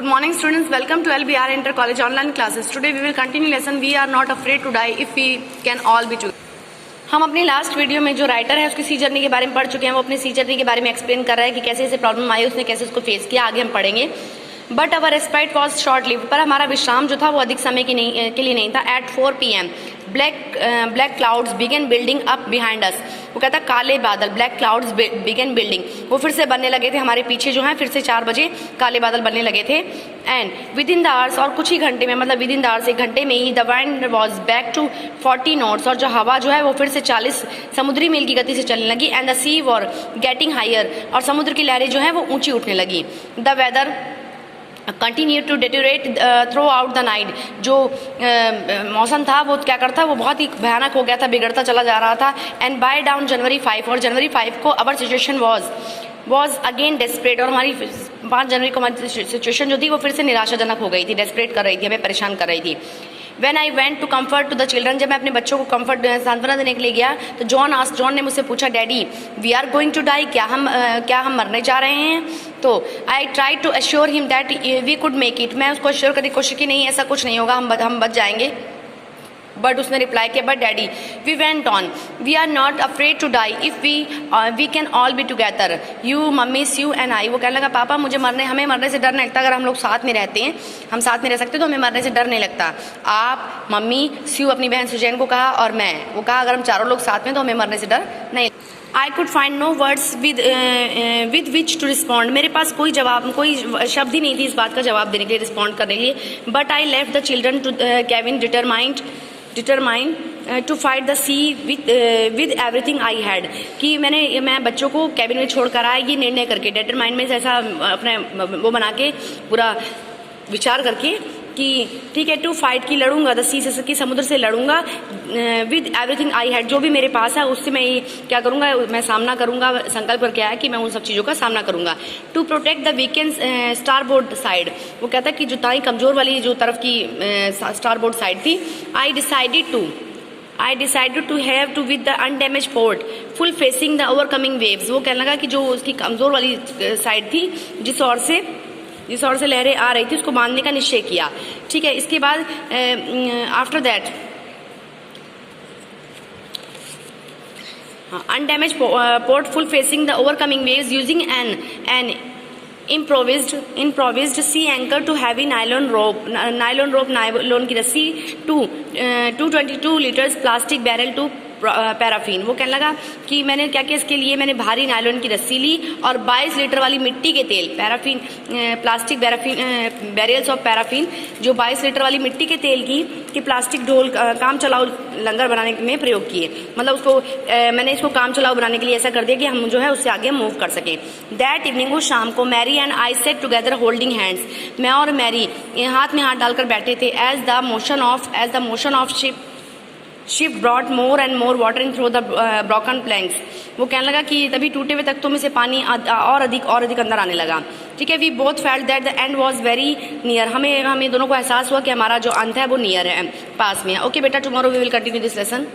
morning students, welcome to LBR Inter College online classes. Today we will continue lesson We are not afraid to die if we can all be together. हम अपनी last video में जो writer है उसकी सी journey के बारे में पढ़ चुके हैं। वो अपनी सी जर्नी के बारे में एक्सप्लेन कर रहा है कि कैसे ऐसे प्रॉब्लम आई, उसने कैसे उसको फेस किया, आगे हम पढ़ेंगे। But our respite was short live, पर हमारा विश्राम जो था वो अधिक समय के लिए नहीं था। At 4 PM black clouds began building up behind us. वो कहता काले बादल, ब्लैक क्लाउड्स बिगन बिल्डिंग, वो फिर से बनने लगे थे हमारे पीछे जो है। फिर से 4 बजे काले बादल बनने लगे थे। And with in the hours, और कुछ ही घंटे में, मतलब विद इन द आवर्स, 1 घंटे में ही, the wind was back to 40 knots, और जो हवा जो है वो फिर से 40 समुद्री मील की गति से चलने लगी। And the sea were getting higher, और समुद्र की लहरें जो है वो ऊंची उठने लगी। The weather continue to deteriorate throughout the night, जो मौसम था वो क्या करता, वो बहुत ही भयानक हो गया था, बिगड़ता चला जा रहा था। एंड बाय डाउन January 5, और January 5 को अवर सिचुएशन वॉज अगेन डेस्परेट, और हमारी 5 जनवरी को हमारी सिचुएशन जो थी वो फिर से निराशाजनक हो गई थी, डेस्परेट कर रही थी, हमें परेशान कर रही थी। When I went to comfort to the children, जब मैं अपने बच्चों को कम्फर्ट सांत्वना देने के लिए गया तो जॉन ने मुझसे पूछा, daddy we are going to die, क्या हम मरने जा रहे हैं? तो I try to assure him that we could make it, मैं उसको अश्योर करने की कोशिश की नहीं ऐसा कुछ नहीं होगा, हम बच जाएंगे। बट उसने रिप्लाई किया, but daddy we went on, we are not afraid to die if we can all be together, you mummy Sue and I. वो कहने लगा, पापा हमें मरने से डर नहीं लगता, अगर हम लोग साथ में रहते हैं, हम साथ में रह सकते तो हमें मरने से डर नहीं लगता। आप, मम्मी, स्यू अपनी बहन सुजैन को कहा, और मैं, वो कहा अगर हम चारों लोग साथ में तो हमें मरने से डर नहीं। I could find no words with which to respond, मेरे पास कोई शब्द ही नहीं थी इस बात का जवाब देने के लिए, रिस्पॉन्ड करने के लिए। But I left the children to Kevin determined to fight the sea with everything I had, कि मैं बच्चों को कैबिन में छोड़कर आया ये निर्णय करके, डिटरमाइंड में ऐसा अपने वो बना के पूरा विचार करके कि ठीक है, टू फाइट की लड़ूंगा, द सी से, कि समुद्र से लड़ूंगा, विद एवरीथिंग आई हैड, जो भी मेरे पास है उससे मैं क्या करूंगा, मैं सामना करूंगा। संकल्प करके आया कि मैं उन सब चीज़ों का सामना करूंगा। To protect the weakened starboard side, वो कहता है कि जो ताई कमजोर वाली जो तरफ की स्टारबोर्ड साइड थी, I decided to have to with the undamaged port full facing the overcoming waves. वो कहने लगा कि जो उसकी कमजोर वाली साइड थी, जिस ओर से लहरें आ रही थी, उसको बांधने का निश्चय किया। ठीक है, इसके बाद after that undamaged port full facing the overcoming waves using an improvised sea anchor to heavy nylon की रस्सी, 222 litres plastic barrel to paraffin. वो कहने लगा कि मैंने क्या किया, इसके लिए मैंने भारी नायलॉन की रस्सी ली और 22 लीटर वाली मिट्टी के तेल, paraffin, plastic barrels of paraffin, जो 22 लीटर वाली मिट्टी के तेल की प्लास्टिक ढोल काम चलाओ लंगर बनाने में प्रयोग किए। मतलब उसको मैंने इसको काम चलाओ बनाने के लिए ऐसा कर दिया कि हम जो है उससे आगे मूव कर सके। दैट इवनिंग, वो शाम को, Mary and I sat together holding hands, मैं और मैरी हाथ में हाथ डालकर बैठे थे। As the motion of ship brought more and more water in through the broken planks. वो कहने लगा कि तभी टूटे हुए तख्तों में से पानी और अधिक अंदर आने लगा। ठीक है, we both felt that the end was very near, हमें दोनों को एहसास हुआ कि हमारा जो अंत है वो नियर है, पास में है। ओके बेटा, tomorrow we will continue this lesson.